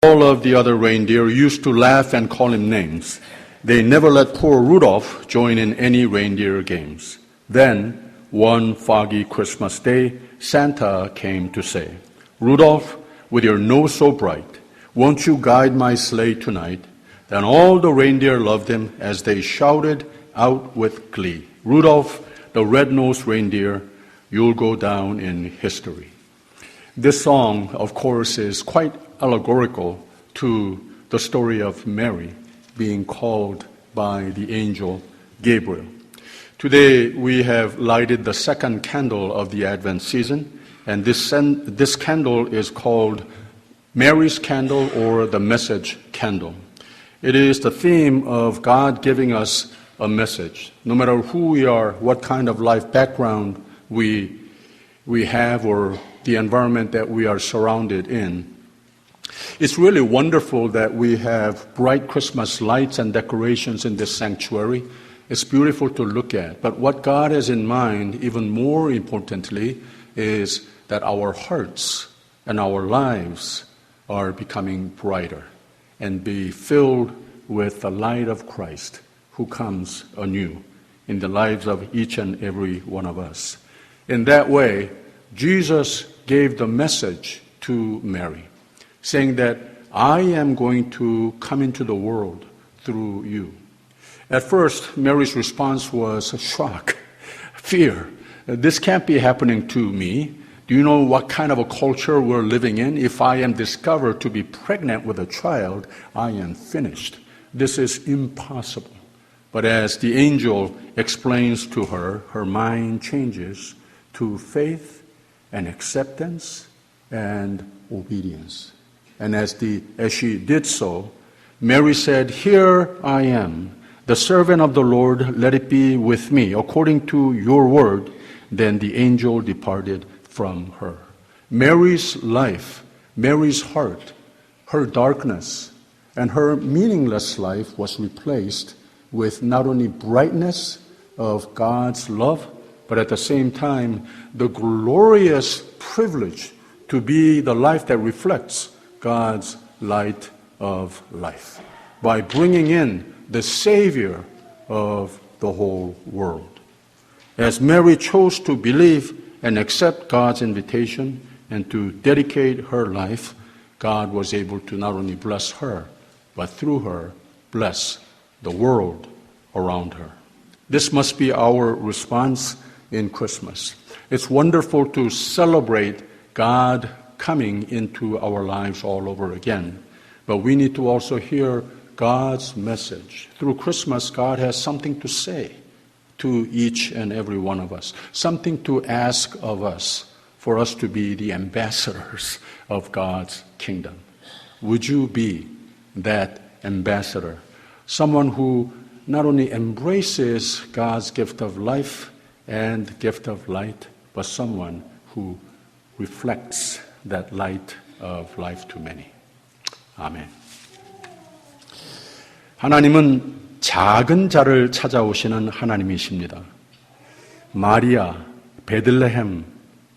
All of the other reindeer used to laugh and call him names. They never let poor Rudolph join in any reindeer games. Then, one foggy Christmas day, Santa came to say, "Rudolph, with your nose so bright, won't you guide my sleigh tonight?" Then all the reindeer loved him as they shouted out with glee, "Rudolph, the red-nosed reindeer, you'll go down in history." This song, of course, is quite allegorical to the story of Mary being called by the angel Gabriel. Today we have lighted the second candle of the Advent season, and this candle is called Mary's candle or the message candle. It is the theme of God giving us a message. No matter who we are, what kind of life background we have, or the environment that we are surrounded in. It's really wonderful that we have bright Christmas lights and decorations in this sanctuary. It's beautiful to look at. But what God has in mind, even more importantly, is that our hearts and our lives are becoming brighter and be filled with the light of Christ who comes anew in the lives of each and every one of us. In that way, Jesus gave the message to Mary, saying that I am going to come into the world through you. At first, Mary's response was shock, fear. This can't be happening to me. Do you know what kind of a culture we're living in? If I am discovered to be pregnant with a child, I am finished. This is impossible. But as the angel explains to her, her mind changes to faith and acceptance and obedience. And as she did so, Mary said, "Here I am, the servant of the Lord, let it be with me according to your word." Then the angel departed from her. Mary's life, Mary's heart, her darkness, and her meaningless life was replaced with not only brightness of God's love, but at the same time, the glorious privilege to be the life that reflects God's light of life by bringing in the Savior of the whole world. As Mary chose to believe and accept God's invitation and to dedicate her life, God was able to not only bless her, but through her, bless the world around her. This must be our response in Christmas. It's wonderful to celebrate God coming into our lives all over again, but we need to also hear God's message. Through Christmas, God has something to say to each and every one of us, something to ask of us for us to be the ambassadors of God's kingdom. Would you be that ambassador? Someone who not only embraces God's gift of life and gift of light, but someone who reflects that light of life to many. 아멘. 하나님은 작은 자를 찾아오시는 하나님이십니다. 마리아, 베들레헴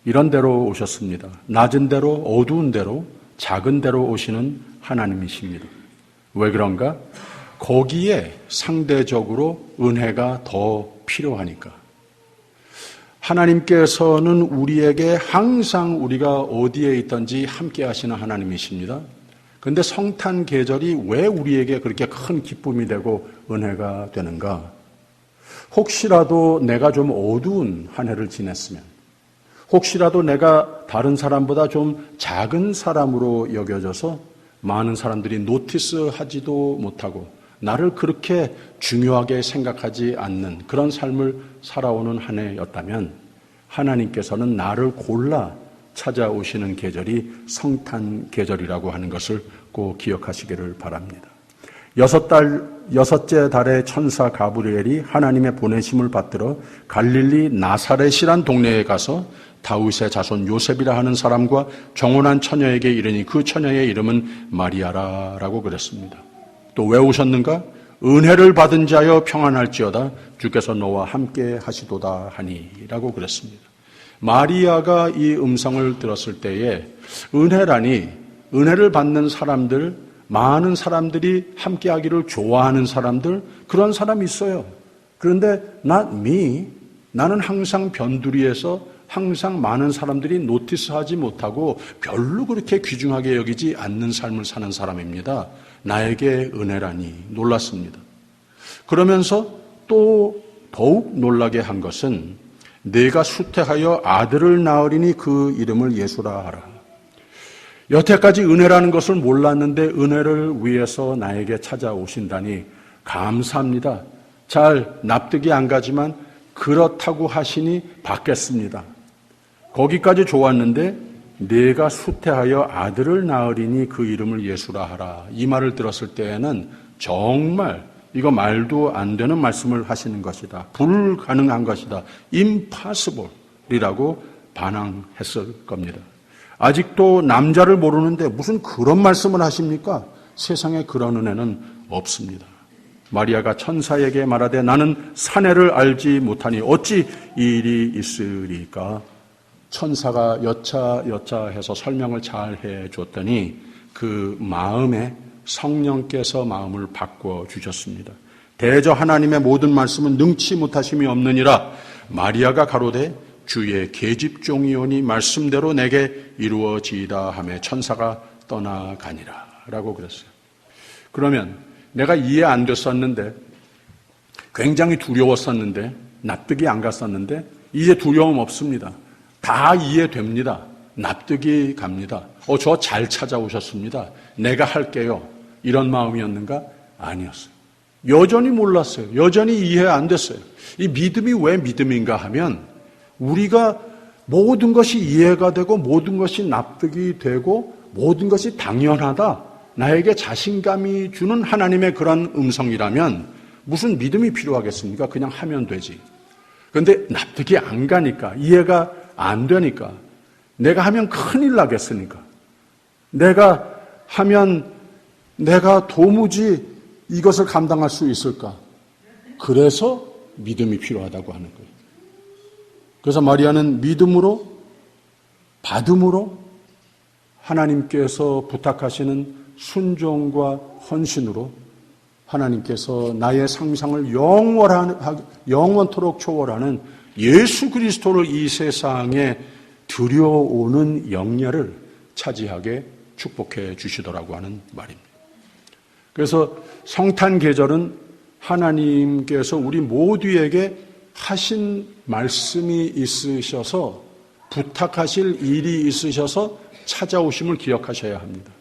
이런 데로 오셨습니다. 낮은 데로, 어두운 데로, 작은 데로 오시는 하나님이십니다. 왜 그런가? 거기에 상대적으로 은혜가 더 필요하니까. 하나님께서는 우리에게 항상 우리가 어디에 있든지 함께 하시는 하나님이십니다. 그런데 성탄 계절이 왜 우리에게 그렇게 큰 기쁨이 되고 은혜가 되는가? 혹시라도 내가 좀 어두운 한 해를 지냈으면, 혹시라도 내가 다른 사람보다 좀 작은 사람으로 여겨져서 많은 사람들이 노티스하지도 못하고 나를 그렇게 중요하게 생각하지 않는 그런 삶을 살아오는 한 해였다면 하나님께서는 나를 골라 찾아오시는 계절이 성탄 계절이라고 하는 것을 꼭 기억하시기를 바랍니다. 여섯째 달에 천사 가브리엘이 하나님의 보내심을 받들어 갈릴리 나사렛이란 동네에 가서 다윗의 자손 요셉이라 하는 사람과 정혼한 처녀에게 이르니 그 처녀의 이름은 마리아라고 그랬습니다. 또 왜 오셨는가? 은혜를 받은 자여 평안할지어다 주께서 너와 함께 하시도다 하니라고 그랬습니다. 마리아가 이 음성을 들었을 때에 은혜라니 은혜를 받는 사람들, 많은 사람들이 함께하기를 좋아하는 사람들, 그런 사람이 있어요. 그런데 not me, 나는 항상 변두리에서 항상 많은 사람들이 노티스하지 못하고 별로 그렇게 귀중하게 여기지 않는 삶을 사는 사람입니다. 나에게 은혜라니 놀랐습니다. 그러면서 또 더욱 놀라게 한 것은 내가 수태하여 아들을 낳으리니 그 이름을 예수라 하라. 여태까지 은혜라는 것을 몰랐는데 은혜를 위해서 나에게 찾아오신다니 감사합니다. 잘 납득이 안 가지만 그렇다고 하시니 받겠습니다. 거기까지 좋았는데 내가 수태하여 아들을 낳으리니 그 이름을 예수라 하라. 이 말을 들었을 때에는 정말 이거 말도 안 되는 말씀을 하시는 것이다. 불가능한 것이다. impossible이라고 반항했을 겁니다. 아직도 남자를 모르는데 무슨 그런 말씀을 하십니까? 세상에 그런 은혜는 없습니다. 마리아가 천사에게 말하되 나는 사내를 알지 못하니 어찌 이 일이 있으리까? 천사가 여차 해서 설명을 잘 해줬더니 그 마음에 성령께서 마음을 바꿔주셨습니다. 대저 하나님의 모든 말씀은 능치 못하심이 없느니라. 마리아가 가로되 주의 계집종이오니 말씀대로 내게 이루어지이다 하며 천사가 떠나가니라 라고 그랬어요. 그러면 내가 이해 안 됐었는데 굉장히 두려웠었는데 납득이 안 갔었는데 이제 두려움 없습니다. 다 이해됩니다. 납득이 갑니다. 저 잘 찾아오셨습니다. 내가 할게요. 이런 마음이었는가? 아니었어요. 여전히 몰랐어요. 여전히 이해 안 됐어요. 이 믿음이 왜 믿음인가 하면 우리가 모든 것이 이해가 되고 모든 것이 납득이 되고 모든 것이 당연하다. 나에게 자신감이 주는 하나님의 그런 음성이라면 무슨 믿음이 필요하겠습니까? 그냥 하면 되지. 그런데 납득이 안 가니까, 이해가 안 되니까, 내가 하면 큰일 나겠으니까, 내가 하면 내가 도무지 이것을 감당할 수 있을까? 그래서 믿음이 필요하다고 하는 거예요. 그래서 마리아는 믿음으로, 받음으로 하나님께서 부탁하시는 순종과 헌신으로 하나님께서 나의 상상을 영원토록 초월하는 예수 그리스도를 이 세상에 들여오는 영예를 차지하게 축복해 주시더라고 하는 말입니다. 그래서 성탄 계절은 하나님께서 우리 모두에게 하신 말씀이 있으셔서 부탁하실 일이 있으셔서 찾아오심을 기억하셔야 합니다.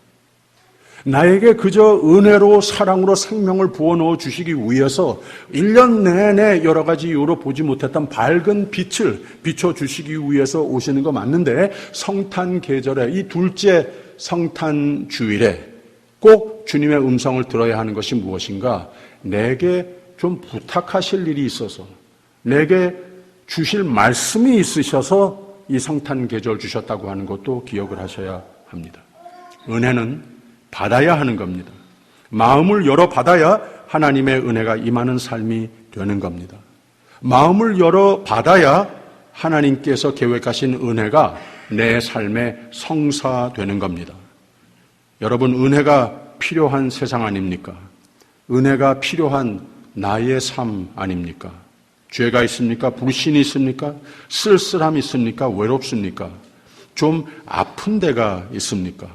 나에게 그저 은혜로 사랑으로 생명을 부어넣어 주시기 위해서 1년 내내 여러 가지 이유로 보지 못했던 밝은 빛을 비춰주시기 위해서 오시는 거 맞는데 성탄 계절에 이 둘째 성탄 주일에 꼭 주님의 음성을 들어야 하는 것이 무엇인가? 내게 좀 부탁하실 일이 있어서 내게 주실 말씀이 있으셔서 이 성탄 계절 주셨다고 하는 것도 기억을 하셔야 합니다. 은혜는 받아야 하는 겁니다. 마음을 열어 받아야 하나님의 은혜가 임하는 삶이 되는 겁니다. 마음을 열어 받아야 하나님께서 계획하신 은혜가 내 삶에 성사되는 겁니다. 여러분, 은혜가 필요한 세상 아닙니까? 은혜가 필요한 나의 삶 아닙니까? 죄가 있습니까? 불신이 있습니까? 쓸쓸함이 있습니까? 외롭습니까? 좀 아픈 데가 있습니까?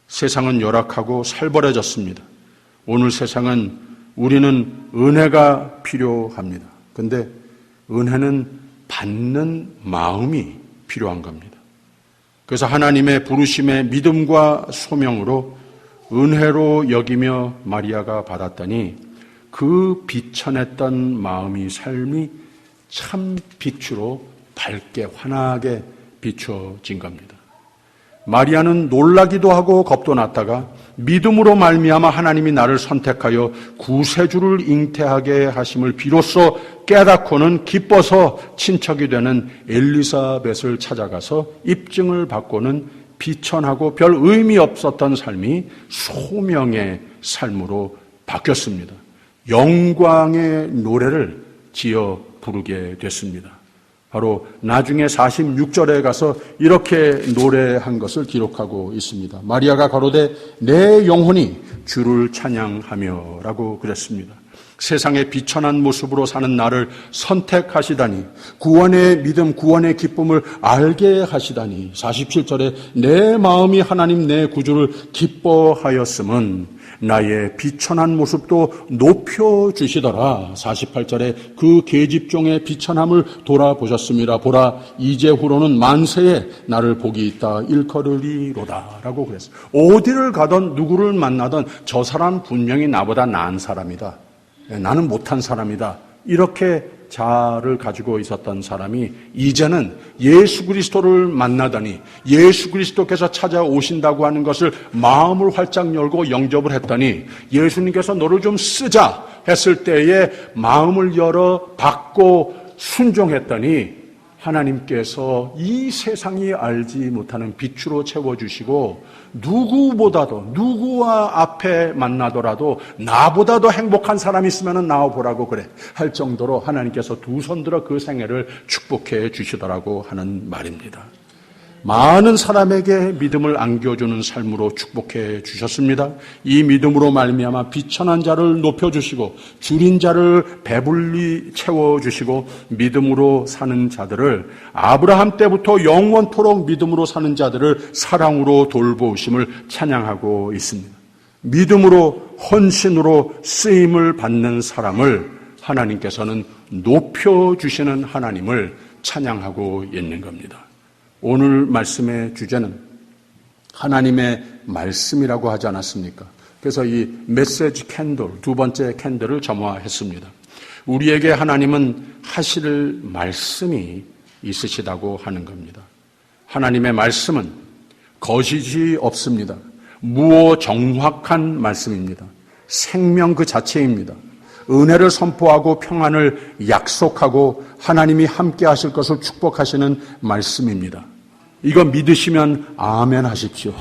세상은 열악하고 살벌해졌습니다. 오늘 세상은 우리는 은혜가 필요합니다. 그런데 은혜는 받는 마음이 필요한 겁니다. 그래서 하나님의 부르심의 믿음과 소명으로 은혜로 여기며 마리아가 받았더니 그 비천했던 마음이 삶이 참 빛으로 밝게 환하게 비춰진 겁니다. 마리아는 놀라기도 하고 겁도 났다가 믿음으로 말미암아 하나님이 나를 선택하여 구세주를 잉태하게 하심을 비로소 깨닫고는 기뻐서 친척이 되는 엘리사벳을 찾아가서 입증을 받고는 비천하고 별 의미 없었던 삶이 소명의 삶으로 바뀌었습니다. 영광의 노래를 지어 부르게 됐습니다. 바로 나중에 46절에 가서 이렇게 노래한 것을 기록하고 있습니다. 마리아가 가로되 내 영혼이 주를 찬양하며 라고 그랬습니다. 세상의 비천한 모습으로 사는 나를 선택하시다니, 구원의 믿음, 구원의 기쁨을 알게 하시다니, 47절에 내 마음이 하나님 내 구주를 기뻐하였음은 나의 비천한 모습도 높여주시더라. 48절에 그 계집종의 비천함을 돌아보셨습니다. 보라 이제후로는 만세에 나를 복이 있다 일컬으리로다 라고 그랬어요. 어디를 가든 누구를 만나든 저 사람 분명히 나보다 나은 사람이다, 나는 못한 사람이다, 이렇게 자아를 가지고 있었던 사람이 이제는 예수 그리스도를 만나더니 예수 그리스도께서 찾아오신다고 하는 것을 마음을 활짝 열고 영접을 했더니 예수님께서 너를 좀 쓰자 했을 때에 마음을 열어 받고 순종했더니 하나님께서 이 세상이 알지 못하는 빛으로 채워주시고 누구보다도, 누구와 앞에 만나더라도 나보다 더 행복한 사람이 있으면 나와보라고 그래 할 정도로 하나님께서 두 손 들어 그 생애를 축복해 주시더라고 하는 말입니다. 많은 사람에게 믿음을 안겨주는 삶으로 축복해 주셨습니다. 이 믿음으로 말미암아 비천한 자를 높여주시고 줄인 자를 배불리 채워주시고 믿음으로 사는 자들을, 아브라함 때부터 영원토록 믿음으로 사는 자들을 사랑으로 돌보심을 찬양하고 있습니다. 믿음으로 헌신으로 쓰임을 받는 사람을 하나님께서는 높여주시는 하나님을 찬양하고 있는 겁니다. 오늘 말씀의 주제는 하나님의 말씀이라고 하지 않았습니까? 그래서 이 메시지 캔들, 두 번째 캔들을 점화했습니다. 우리에게 하나님은 하실 말씀이 있으시다고 하는 겁니다. 하나님의 말씀은 거짓이 없습니다. 무오정확한 말씀입니다. 생명 그 자체입니다. 은혜를 선포하고 평안을 약속하고 하나님이 함께 하실 것을 축복하시는 말씀입니다. 이거 믿으시면 아멘 하십시오.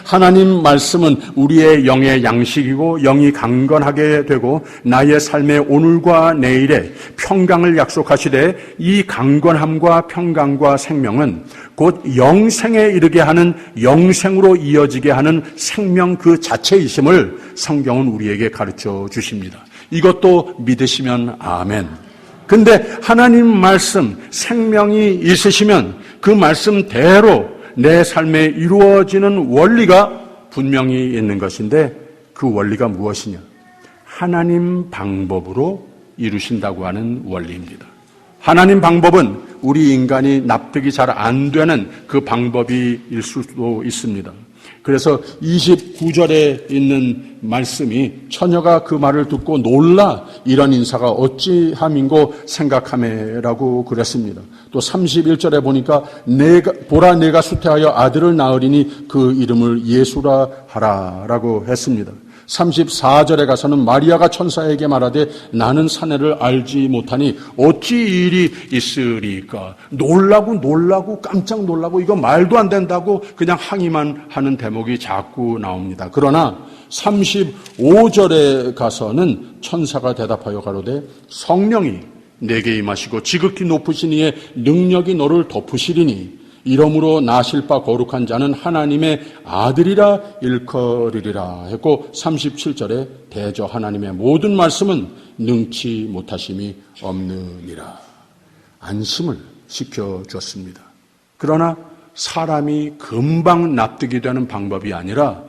하나님 말씀은 우리의 영의 양식이고 영이 강건하게 되고 나의 삶의 오늘과 내일의 평강을 약속하시되 이 강건함과 평강과 생명은 곧 영생에 이르게 하는, 영생으로 이어지게 하는 생명 그 자체이심을 성경은 우리에게 가르쳐 주십니다. 이것도 믿으시면 아멘. 근데 하나님 말씀, 생명이 있으시면 그 말씀대로 내 삶에 이루어지는 원리가 분명히 있는 것인데 그 원리가 무엇이냐? 하나님 방법으로 이루신다고 하는 원리입니다. 하나님 방법은 우리 인간이 납득이 잘 안 되는 그 방법일 수도 있습니다. 그래서 29절에 있는 말씀이 처녀가 그 말을 듣고 놀라 이런 인사가 어찌함인고 생각하매라고 그랬습니다. 또 31절에 보니까 보라 내가 수태하여 아들을 낳으리니 그 이름을 예수라 하라라고 했습니다. 34절에 가서는 마리아가 천사에게 말하되 나는 사내를 알지 못하니 어찌 이 일이 있으리까. 놀라고 깜짝 놀라고 이거 말도 안 된다고 그냥 항의만 하는 대목이 자꾸 나옵니다. 그러나 35절에 가서는 천사가 대답하여 가로되 성령이 내게 임하시고 지극히 높으신 이의 능력이 너를 덮으시리니 이러므로 나실 바 거룩한 자는 하나님의 아들이라 일컬으리라 했고 37절에 대저 하나님의 모든 말씀은 능치 못하심이 없느니라. 안심을 시켜줬습니다. 그러나 사람이 금방 납득이 되는 방법이 아니라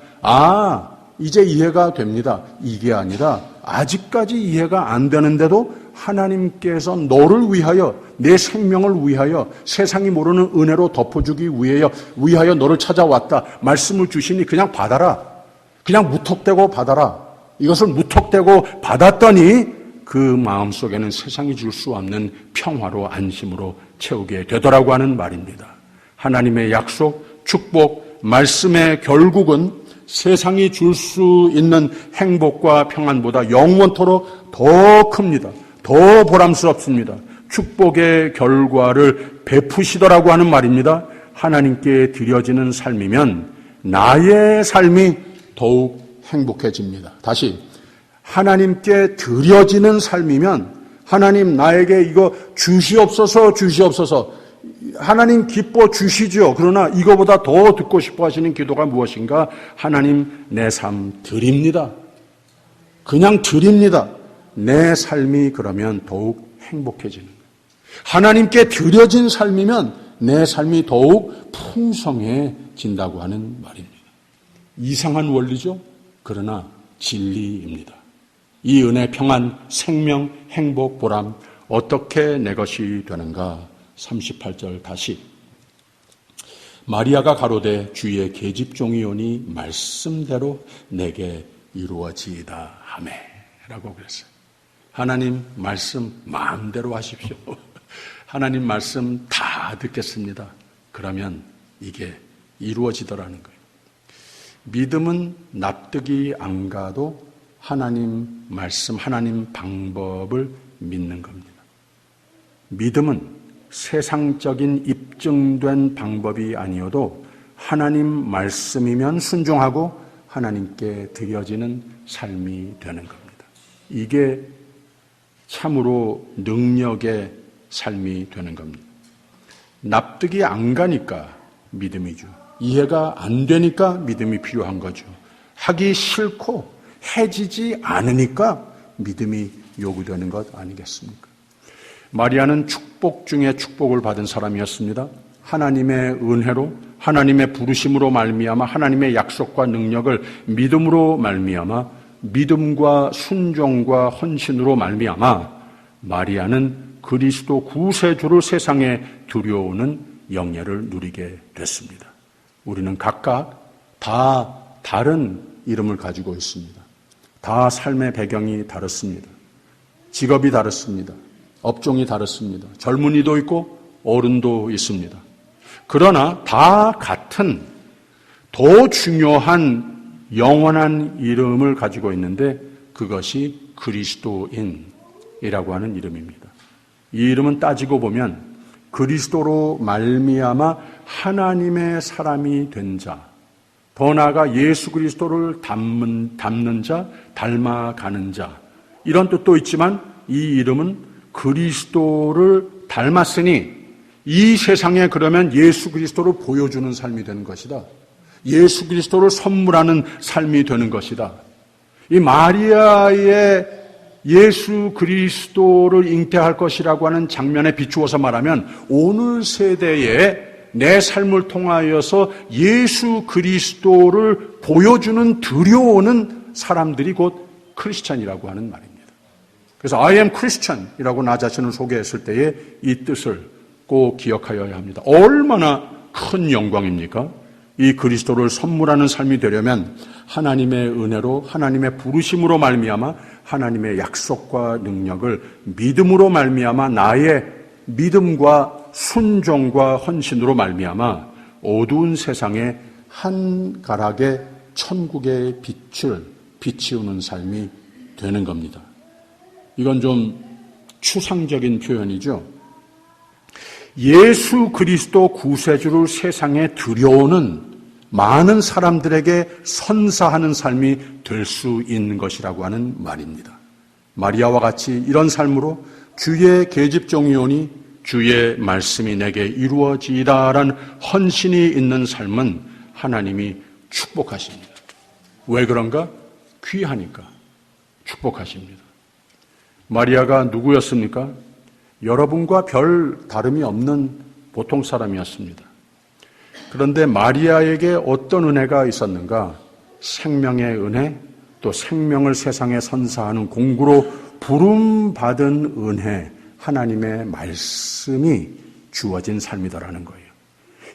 이제 이해가 됩니다. 이게 아니라 아직까지 이해가 안 되는데도 하나님께서 너를 위하여, 내 생명을 위하여, 세상이 모르는 은혜로 덮어주기 위하여 너를 찾아왔다. 말씀을 주시니 그냥 받아라. 그냥 무턱대고 받아라. 이것을 무턱대고 받았더니 그 마음속에는 세상이 줄 수 없는 평화로 안심으로 채우게 되더라고 하는 말입니다. 하나님의 약속, 축복, 말씀의 결국은 세상이 줄 수 있는 행복과 평안보다 영원토록 더 큽니다. 더 보람스럽습니다. 축복의 결과를 베푸시더라고 하는 말입니다. 하나님께 드려지는 삶이면 나의 삶이 더욱 행복해집니다. 다시, 하나님께 드려지는 삶이면 하나님 나에게 이거 주시옵소서 주시옵소서. 하나님 기뻐 주시죠. 그러나 이거보다 더 듣고 싶어 하시는 기도가 무엇인가? 하나님 내 삶 드립니다. 그냥 드립니다. 내 삶이 그러면 더욱 행복해지는 거예요. 하나님께 드려진 삶이면 내 삶이 더욱 풍성해진다고 하는 말입니다. 이상한 원리죠? 그러나 진리입니다. 이 은혜, 평안, 생명, 행복, 보람 어떻게 내 것이 되는가? 38절 다시 마리아가 가로되 주의 계집종이오니 말씀대로 내게 이루어지이다 하매 라고 그랬어요. 하나님 말씀 마음대로 하십시오. 하나님 말씀 다 듣겠습니다. 그러면 이게 이루어지더라는 거예요. 믿음은 납득이 안 가도 하나님 말씀, 하나님 방법을 믿는 겁니다. 믿음은 세상적인 입증된 방법이 아니어도 하나님 말씀이면 순종하고 하나님께 드려지는 삶이 되는 겁니다. 이게 참으로 능력의 삶이 되는 겁니다. 납득이 안 가니까 믿음이죠. 이해가 안 되니까 믿음이 필요한 거죠. 하기 싫고 해지지 않으니까 믿음이 요구되는 것 아니겠습니까? 마리아는 축복 중에 축복을 받은 사람이었습니다. 하나님의 은혜로, 하나님의 부르심으로 말미암아 하나님의 약속과 능력을 믿음으로 말미암아 믿음과 순종과 헌신으로 말미암아 마리아는 그리스도 구세주를 세상에 들여오는 영예를 누리게 됐습니다. 우리는 각각 다 다른 이름을 가지고 있습니다. 다 삶의 배경이 다릅니다. 직업이 다릅니다. 업종이 다릅니다. 젊은이도 있고 어른도 있습니다. 그러나 다 같은 더 중요한 영원한 이름을 가지고 있는데 그것이 그리스도인이라고 하는 이름입니다. 이 이름은 따지고 보면 그리스도로 말미암아 하나님의 사람이 된 자, 더 나아가 예수 그리스도를 닮는 자, 닮아가는 자 이런 뜻도 있지만 이 이름은 그리스도를 닮았으니 이 세상에 그러면 예수 그리스도를 보여주는 삶이 되는 것이다. 예수 그리스도를 선물하는 삶이 되는 것이다. 이 마리아의 예수 그리스도를 잉태할 것이라고 하는 장면에 비추어서 말하면 오늘 세대에 내 삶을 통하여서 예수 그리스도를 보여주는 들여오는 사람들이 곧 크리스찬이라고 하는 말입니다. 그래서 I am Christian이라고 나 자신을 소개했을 때에 이 뜻을 꼭 기억하여야 합니다. 얼마나 큰 영광입니까? 이 그리스도를 선물하는 삶이 되려면 하나님의 은혜로 하나님의 부르심으로 말미암아 하나님의 약속과 능력을 믿음으로 말미암아 나의 믿음과 순종과 헌신으로 말미암아 어두운 세상에 한 가락의 천국의 빛을 비치우는 삶이 되는 겁니다. 이건 좀 추상적인 표현이죠. 예수 그리스도 구세주를 세상에 들여오는 많은 사람들에게 선사하는 삶이 될 수 있는 것이라고 하는 말입니다. 마리아와 같이 이런 삶으로 주의 계집종이오니 주의 말씀이 내게 이루어지이다라는 헌신이 있는 삶은 하나님이 축복하십니다. 왜 그런가? 귀하니까 축복하십니다. 마리아가 누구였습니까? 여러분과 별 다름이 없는 보통 사람이었습니다. 그런데 마리아에게 어떤 은혜가 있었는가? 생명의 은혜, 또 생명을 세상에 선사하는 공구로 부름받은 은혜, 하나님의 말씀이 주어진 삶이더라는 거예요.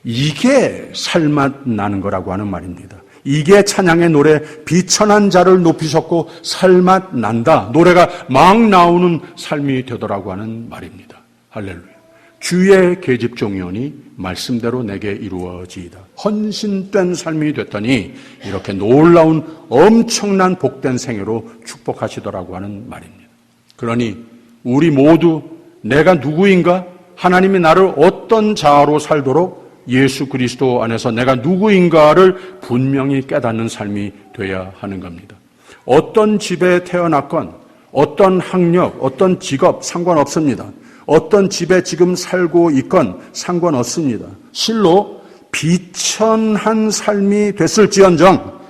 이게 살맛 나는 거라고 하는 말입니다. 이게 찬양의 노래, 비천한 자를 높이셨고 살맛 난다. 노래가 막 나오는 삶이 되더라고 하는 말입니다. 할렐루야. 주의 계집종이오니 말씀대로 내게 이루어지이다. 헌신된 삶이 됐더니 이렇게 놀라운 엄청난 복된 생애로 축복하시더라고 하는 말입니다. 그러니 우리 모두 내가 누구인가? 하나님이 나를 어떤 자아로 살도록 예수 그리스도 안에서 내가 누구인가를 분명히 깨닫는 삶이 돼야 하는 겁니다. 어떤 집에 태어났건 어떤 학력, 어떤 직업 상관없습니다. 어떤 집에 지금 살고 있건 상관없습니다. 실로 비천한 삶이 됐을지언정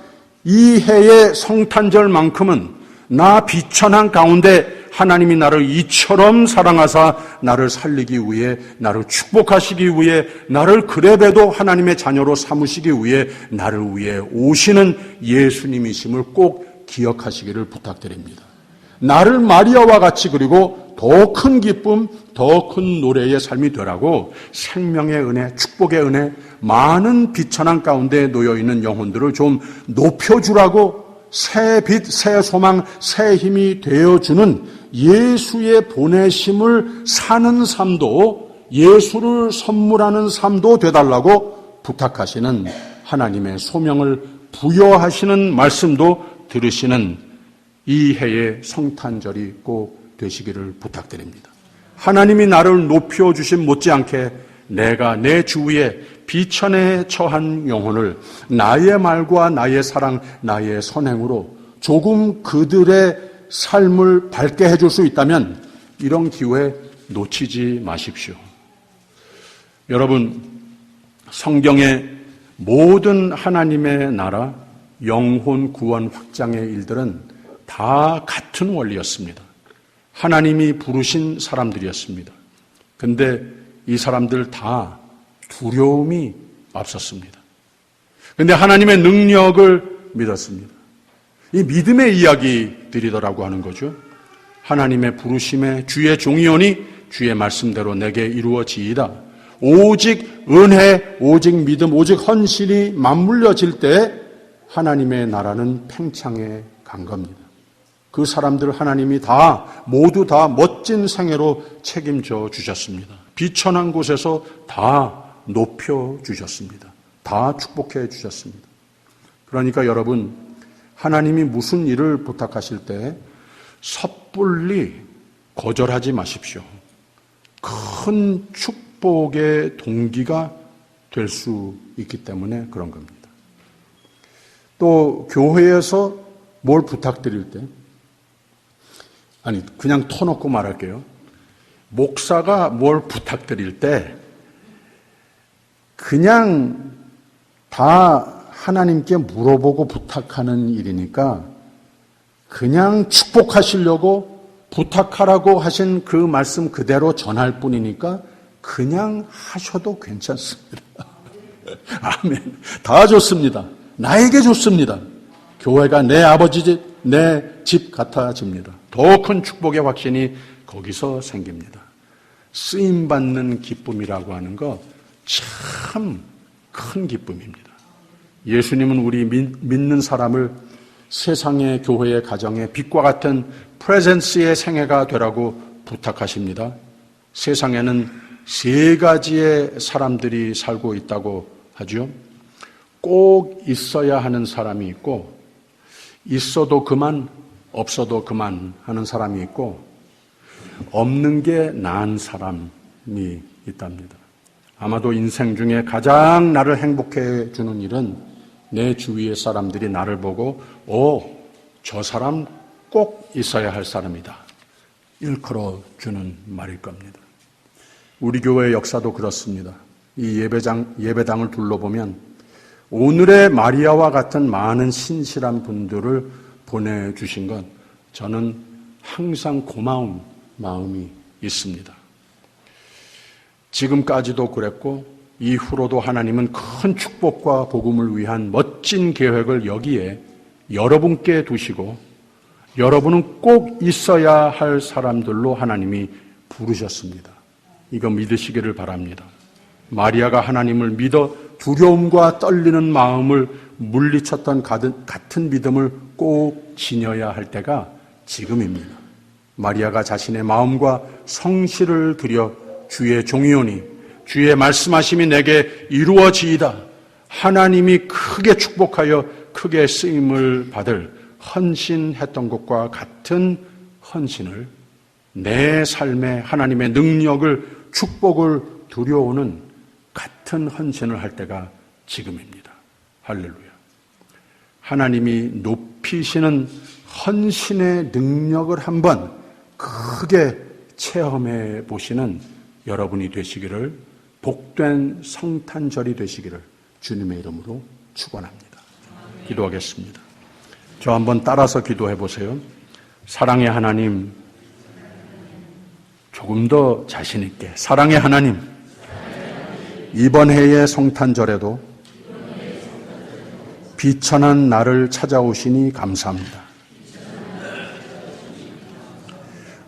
이 해의 성탄절만큼은 나 비천한 가운데 하나님이 나를 이처럼 사랑하사 나를 살리기 위해, 나를 축복하시기 위해, 나를 그래봬도 하나님의 자녀로 삼으시기 위해 나를 위해 오시는 예수님이심을 꼭 기억하시기를 부탁드립니다. 나를 마리아와 같이 그리고 더 큰 기쁨, 더 큰 노래의 삶이 되라고 생명의 은혜, 축복의 은혜, 많은 비천한 가운데 놓여있는 영혼들을 좀 높여주라고 새 빛, 새 소망, 새 힘이 되어주는 예수의 보내심을 사는 삶도, 예수를 선물하는 삶도 되달라고 부탁하시는 하나님의 소명을 부여하시는 말씀도 들으시는 이 해의 성탄절이 꼭 되시기를 부탁드립니다. 하나님이 나를 높여주신 못지않게 내가 내 주위에 비천에 처한 영혼을 나의 말과 나의 사랑, 나의 선행으로 조금 그들의 삶을 밝게 해줄 수 있다면 이런 기회 놓치지 마십시오. 여러분, 성경의 모든 하나님의 나라, 영혼 구원 확장의 일들은 다 같은 원리였습니다. 하나님이 부르신 사람들이었습니다. 근데 이 사람들 다 두려움이 앞섰습니다. 근데 하나님의 능력을 믿었습니다. 이 믿음의 이야기들이더라고 하는 거죠. 하나님의 부르심에 주의 종이오니 주의 말씀대로 내게 이루어지이다. 오직 은혜, 오직 믿음, 오직 헌신이 맞물려질 때 하나님의 나라는 팽창해 간 겁니다. 그 사람들 하나님이 모두 다 멋진 생애로 책임져 주셨습니다. 비천한 곳에서 다 높여 주셨습니다. 다 축복해 주셨습니다. 그러니까 여러분, 하나님이 무슨 일을 부탁하실 때 섣불리 거절하지 마십시오. 큰 축복의 동기가 될 수 있기 때문에 그런 겁니다. 또 교회에서 뭘 부탁드릴 때, 그냥 터놓고 말할게요. 목사가 뭘 부탁드릴 때 그냥 다 하나님께 물어보고 부탁하는 일이니까 그냥 축복하시려고 부탁하라고 하신 그 말씀 그대로 전할 뿐이니까 그냥 하셔도 괜찮습니다. 아멘. 다 좋습니다. 나에게 좋습니다. 교회가 내 아버지 집, 내 집 같아집니다. 더 큰 축복의 확신이 거기서 생깁니다. 쓰임받는 기쁨이라고 하는 거 참 큰 기쁨입니다. 예수님은 우리 믿는 사람을 세상의 교회의 가정의 빛과 같은 프레젠스의 생애가 되라고 부탁하십니다. 세상에는 세 가지의 사람들이 살고 있다고 하죠. 꼭 있어야 하는 사람이 있고, 있어도 그만, 없어도 그만 하는 사람이 있고, 없는 게 나은 사람이 있답니다. 아마도 인생 중에 가장 나를 행복해 주는 일은 내 주위의 사람들이 나를 보고 저 사람 꼭 있어야 할 사람이다, 일컬어 주는 말일 겁니다. 우리 교회의 역사도 그렇습니다. 이 예배당을 둘러보면 오늘의 마리아와 같은 많은 신실한 분들을 보내주신 것, 저는 항상 고마운 마음이 있습니다. 지금까지도 그랬고 이후로도 하나님은 큰 축복과 복음을 위한 멋진 계획을 여기에 여러분께 두시고 여러분은 꼭 있어야 할 사람들로 하나님이 부르셨습니다. 이거 믿으시기를 바랍니다. 마리아가 하나님을 믿어 두려움과 떨리는 마음을 물리쳤던 같은 믿음을 꼭 지녀야 할 때가 지금입니다. 마리아가 자신의 마음과 성실을 들여 주의 종이오니 주의 말씀하심이 내게 이루어지이다. 하나님이 크게 축복하여 크게 쓰임을 받을 헌신했던 것과 같은 헌신을, 내 삶에 하나님의 능력을, 축복을 두려오는 같은 헌신을 할 때가 지금입니다. 할렐루야. 하나님이 높이시는 헌신의 능력을 한번 크게 체험해 보시는 여러분이 되시기를, 복된 성탄절이 되시기를 주님의 이름으로 축원합니다. 기도하겠습니다. 저 한번 따라서 기도해 보세요. 사랑의 하나님, 조금 더 자신 있게. 사랑의 하나님, 이번 해의 성탄절에도 비천한 나를 찾아오시니 감사합니다.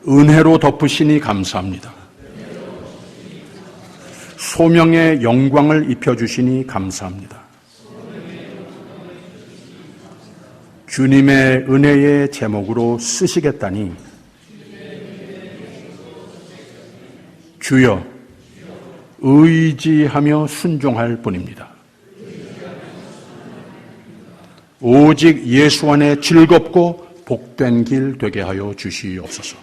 은혜로 덮으시니 감사합니다. 소명의 영광을 입혀주시니 감사합니다. 주님의 은혜의 제목으로 쓰시겠다니 주여 의지하며 순종할 뿐입니다. 오직 예수 안에 즐겁고 복된 길 되게 하여 주시옵소서.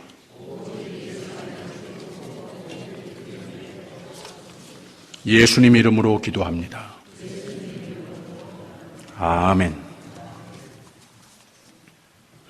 예수님 이름으로 기도합니다. 아멘.